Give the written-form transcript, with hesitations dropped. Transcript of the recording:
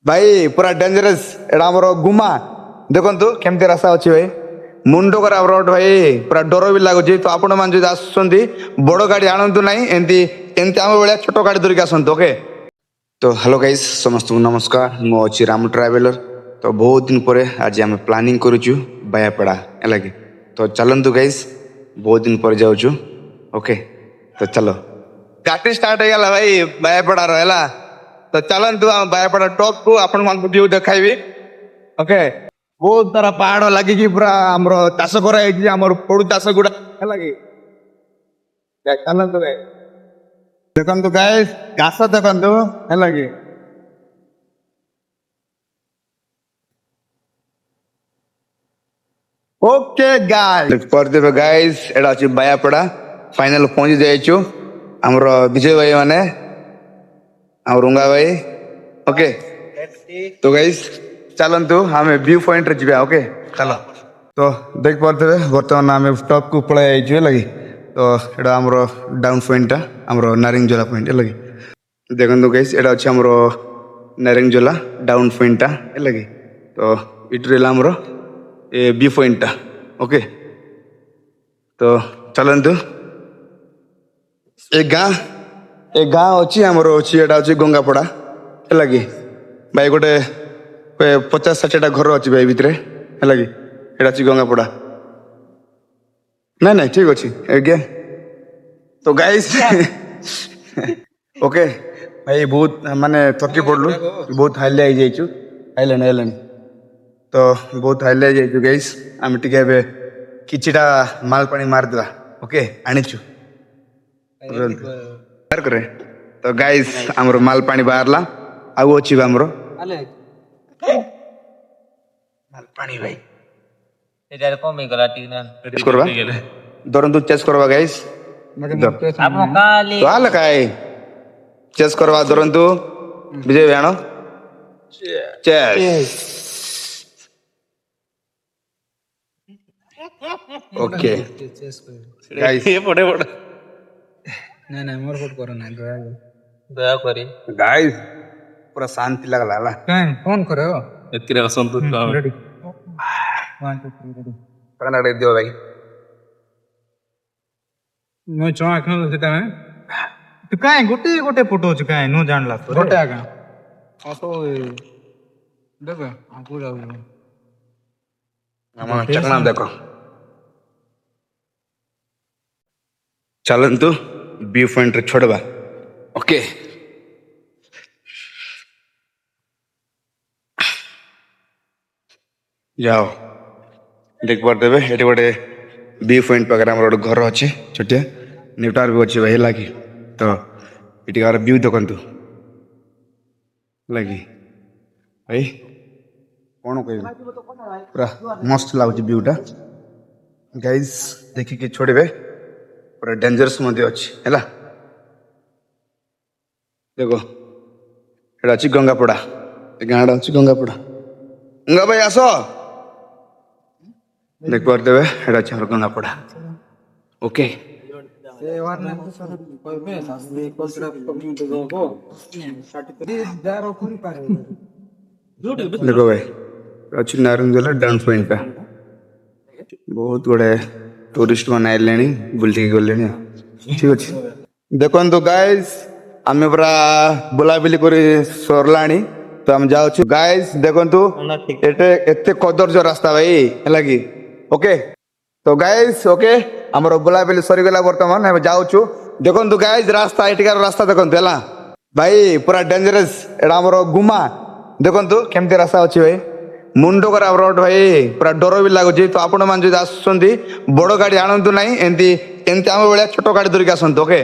भाई पूरा डेंजरस एटा हमर गुमा देखंतु केमती रास्ता अछि भाई मुंडो करा रोड भाई पूरा डर भी लागुଛି तो आपण मान जदि आसुଛନ୍ତି बड़ गाड़ी आनंतु नाही एंती एंती हम बेले छोट गाड़ी धरिक आसंतु ओके। तो हेलो गाइस समस्त नमस्कार मो अछि राम ट्रैवलर। तो बहुत दिन पर आज आम प्लानिंग करूछु बायापड़ा है कि तो चलंतु गाइस बहुत दिन पर जाऊछु ओके। तो चलो गाड़ी स्टार्ट हो गला भाई बायापड़ा रहला तो चलंतु हम बायापड़ा टॉप को आपण मान व्यू देखाइबी ओके। बहुत सारा पहाड़ लगी पूरा आमर चाष कराई आमर पड़ू चाष गुड़ा है चलतु देखु गाइस घास देखु है कि ओके गाइस परदेव गाइस एटा अछि बायापड़ा फाइनल पहुंची जाइछु हमर विजय भाई माने और रुंगा भाई ओके। तो गाइस चलंतु हमें व्यू पॉइंट रे जिबा ओके चलो। तो देख पारते बर्तमान आम टॉप को पळाई आइछु लगी तो एटा हमर डाउन पॉइंटा हमर नारिंगजला पॉइंट लगी देखंतु गाइस एटा अछि हमर नारिंगजला डाउन पॉइंटा लगी तो इटरेला हमर ए व्यू पॉइंटा ओके। तो चलंतु एक गाँ अच्छी आमर अच्छी एटा अच्छी गंगापड़ा है कि भाई गोटे 50-60 घर अच्छी भाई भितर है कि एटा अच्छी गंगापड़ा ना ना ठीक अच्छी आज्ञा। तो गाइस ओके भाई बहुत माने थकी पड़लु बहुत हालिया जाइछु आइलानी तो बहुत हालिया जाइछु गाइस आम टिके एबे किछिटा माल पानी मार देबा ओके आनिछु करे। तो गाइस हमरो माल पानी बाहरला आउ अछि हमरो माल पानी भाई एजार कमी गला टीना चेस करबा दरंतु चेस करबा गाइस आपन काली तो आल काय चेस करबा दरंतु विजय जानो चेस ओके गाइस ये पड़े पड़ नहीं नहीं मोर फोट करो ना दया करी गाइस पूरा शांति लगला ला कहीं फोन करे हो एतिरे असंतु काम रेडी 1 2 3 रेडी पकड़ दे दियो भाई मैं चोआ खेल देता है तो कहीं गोटे गोटे फोटो छ कहीं नो जानला तो गोटे आगा ऑटो देखो आ पूरा हम चकना देखो चलंतु व्यू पॉइंट रे छोड़बा ओके। जाओ देख पारते ये गोटे व्यू पॉइंट पाखे आम गोटे घर अच्छे छोटिया नेटवर्क भी अच्छे भाई लगी तो ये व्यू देखु लगी भाई कौन कह पूरा मस्त लगुच व्यूटा गाइस देखिए छोड़े पूरा डेंजरस अच्छी है देखो ये अच्छी गंगापड़ा गाँडा अच्छी गंगापड़ा गंगा भाई आस देख पारते ये अच्छी गंगापड़ा ओके। देखो भाई अच्छी नारंगजला डाउन पॉइंट का बहुत गुड़े टूरिस्ट मैंने आइले बुल्टी गले ठीक अच्छे। देखो गाइस आम पूरा बुलाबुली कर सरला तो आम जाऊँ गाइस देखु एते कदर्ज रास्ता भाई है कि ओके। तो गाइस ओके आमर बुलाबुली सरीगला बर्तमान जाऊँ देखु गाइस रास्ता एटिकार रास्ता देखु है भाई पूरा डेंजरस एटा हमर गुमा देखु केमती रास्ता अच्छी भाई मुंडो करा रोड भाई पूरा डर भी लगुଛି तो आपण मान जदि आसुଛନ୍ତି बड़ गाड़ी आनंतु नाही एंती एंती हम बेले छोट गाड़ी धरिक आसंतु ओके।